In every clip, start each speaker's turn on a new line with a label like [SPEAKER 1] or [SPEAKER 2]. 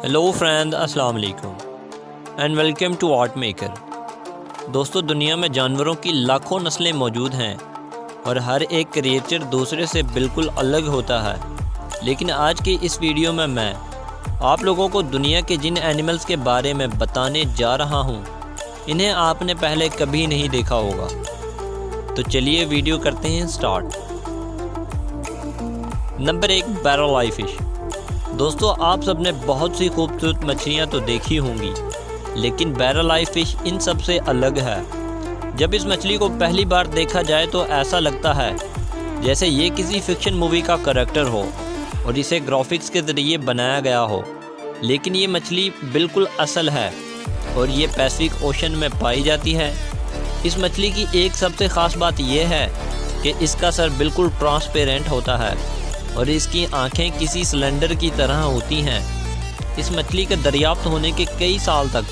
[SPEAKER 1] Hello friend, अस्सलाम वालेकुम and welcome to art maker. दोस्तों, दुनिया में जानवरों की लाखों नस्लें मौजूद हैं और हर एक क्रिएचर दूसरे से बिल्कुल अलग होता है। लेकिन आज की इस वीडियो में मैं आप लोगों को दुनिया के जिन एनिमल्स के बारे में बताने जा रहा हूँ, इन्हें आपने पहले कभी नहीं देखा होगा। तो चलिए वीडियो करते हैं स्टार्ट। नंबर 1, बैरल आई फिश। दोस्तों, आप सबने बहुत सी खूबसूरत मछलियाँ तो देखी होंगी, लेकिन बैरल आई फिश इन सब से अलग है। जब इस मछली को पहली बार देखा जाए तो ऐसा लगता है जैसे ये किसी फिक्शन मूवी का करैक्टर हो और इसे ग्राफिक्स के ज़रिए बनाया गया हो। लेकिन ये मछली बिल्कुल असल है और ये पैसिफिक ओशन में पाई जाती है। इस मछली की एक सबसे ख़ास बात यह है कि इसका सर बिल्कुल ट्रांसपेरेंट होता है और इसकी आंखें किसी सिलेंडर की तरह होती हैं। इस मछली के दरियाफ्त होने के कई साल तक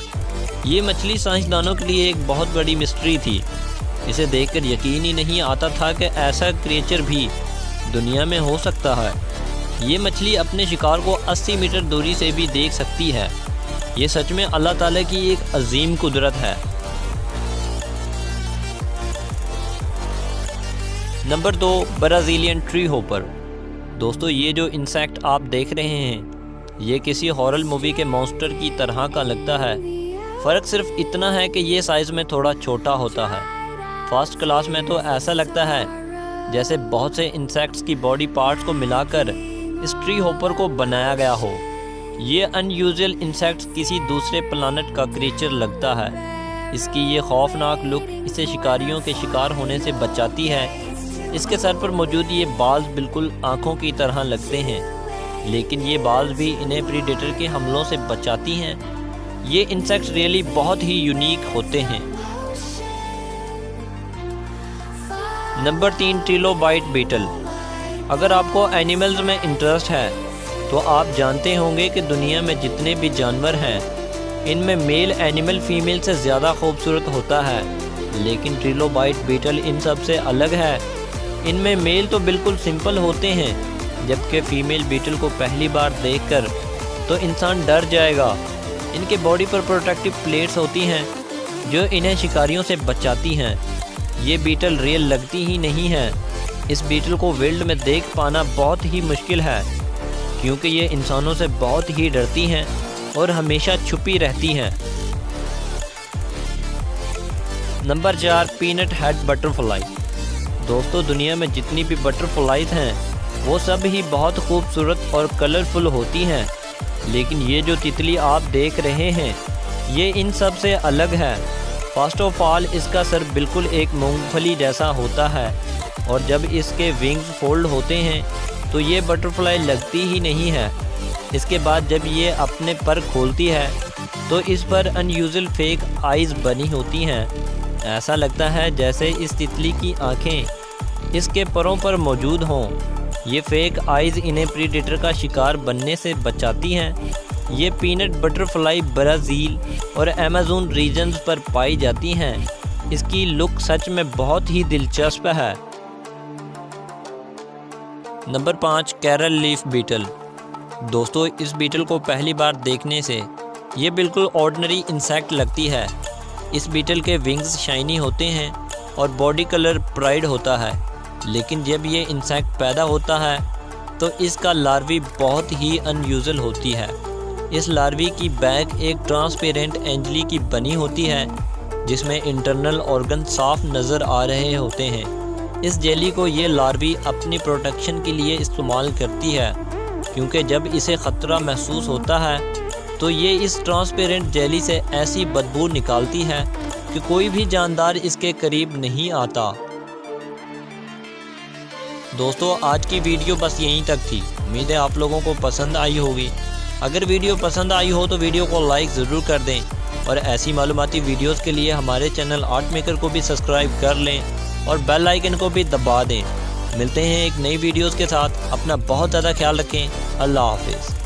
[SPEAKER 1] ये मछली साइंसदानों के लिए एक बहुत बड़ी मिस्ट्री थी। इसे देखकर यकीन ही नहीं आता था कि ऐसा क्रिएचर भी दुनिया में हो सकता है। ये मछली अपने शिकार को 80 मीटर दूरी से भी देख सकती है। ये सच में अल्लाह ताला की एक अजीम कुदरत है। Number 2, Brazilian tree hopper. दोस्तों, ये जो इंसेक्ट आप देख रहे हैं, ये किसी हॉरर मूवी के मॉन्स्टर की तरह का लगता है। फ़र्क सिर्फ इतना है कि ये साइज़ में थोड़ा छोटा होता है। फर्स्ट क्लास में तो ऐसा लगता है जैसे बहुत से इंसेक्ट्स की बॉडी पार्ट्स को मिलाकर इस ट्री होपर को बनाया गया हो। ये अनयूजुअल इंसेक्ट्स किसी दूसरे प्लानट का क्रिएचर लगता है। इसकी ये खौफनाक लुक इसे शिकारियों के शिकार होने से बचाती है। इसके सर पर मौजूद ये बाल्स बिल्कुल आँखों की तरह लगते हैं, लेकिन ये बाल्स भी इन्हें प्रीडेटर के हमलों से बचाती हैं। ये इंसेक्ट्स रियली बहुत ही यूनिक होते हैं। Number 3, trilobite beetle. अगर आपको एनिमल्स में इंटरेस्ट है तो आप जानते होंगे कि दुनिया में जितने भी जानवर हैं, इनमें मेल एनिमल फीमेल से ज़्यादा खूबसूरत होता है। लेकिन ट्रिलोबाइट बीटल इन सब से अलग है। इनमें मेल तो बिल्कुल सिंपल होते हैं, जबकि फ़ीमेल बीटल को पहली बार देखकर तो इंसान डर जाएगा। इनके बॉडी पर प्रोटेक्टिव प्लेट्स होती हैं जो इन्हें शिकारियों से बचाती हैं। ये बीटल रियल लगती ही नहीं है। इस बीटल को विल्ड में देख पाना बहुत ही मुश्किल है, क्योंकि ये इंसानों से बहुत ही डरती हैं और हमेशा छुपी रहती हैं। Number 4, peanut head butterfly. दोस्तों, दुनिया में जितनी भी बटरफ्लाइज हैं वो सब ही बहुत खूबसूरत और कलरफुल होती हैं, लेकिन ये जो तितली आप देख रहे हैं ये इन सब से अलग है। फर्स्ट ऑफ ऑल, इसका सर बिल्कुल एक मूंगफली जैसा होता है और जब इसके विंग्स फोल्ड होते हैं तो ये बटरफ्लाई लगती ही नहीं है। इसके बाद जब ये अपने पर खोलती है तो इस पर अनयूजुअल फेक आइज़ बनी होती हैं। ऐसा लगता है जैसे इस तितली की आंखें इसके परों पर मौजूद हों। ये फेक आइज़ इन्हें प्रीडेटर का शिकार बनने से बचाती हैं। ये पीनट बटरफ्लाई ब्राज़ील और अमेज़न रीजन्स पर पाई जाती हैं। इसकी लुक सच में बहुत ही दिलचस्प है। Number 5, carol leaf beetle. दोस्तों, इस बीटल को पहली बार देखने से ये बिल्कुल ऑर्डिनरी इंसेक्ट लगती है। इस बीटल के विंग्स शाइनी होते हैं और बॉडी कलर प्राइड होता है, लेकिन जब ये इंसेक्ट पैदा होता है तो इसका लार्वी बहुत ही अनयूजुअल होती है। इस लार्वी की बैक एक ट्रांसपेरेंट एंजली की बनी होती है, जिसमें इंटरनल ऑर्गन साफ नज़र आ रहे होते हैं। इस जेली को ये लार्वी अपनी प्रोटेक्शन के लिए इस्तेमाल करती है, क्योंकि जब इसे ख़तरा महसूस होता है तो ये इस ट्रांसपेरेंट जेली से ऐसी बदबू निकालती है कि कोई भी जानदार इसके करीब नहीं आता। दोस्तों, आज की वीडियो बस यहीं तक थी। उम्मीद है आप लोगों को पसंद आई होगी। अगर वीडियो पसंद आई हो तो वीडियो को लाइक ज़रूर कर दें और ऐसी मालूमाती वीडियोस के लिए हमारे चैनल आर्ट मेकर को भी सब्सक्राइब कर लें और बेल आइकन को भी दबा दें। मिलते हैं एक नई वीडियोस के साथ। अपना बहुत ज़्यादा ख्याल रखें। अल्लाह हाफिज़।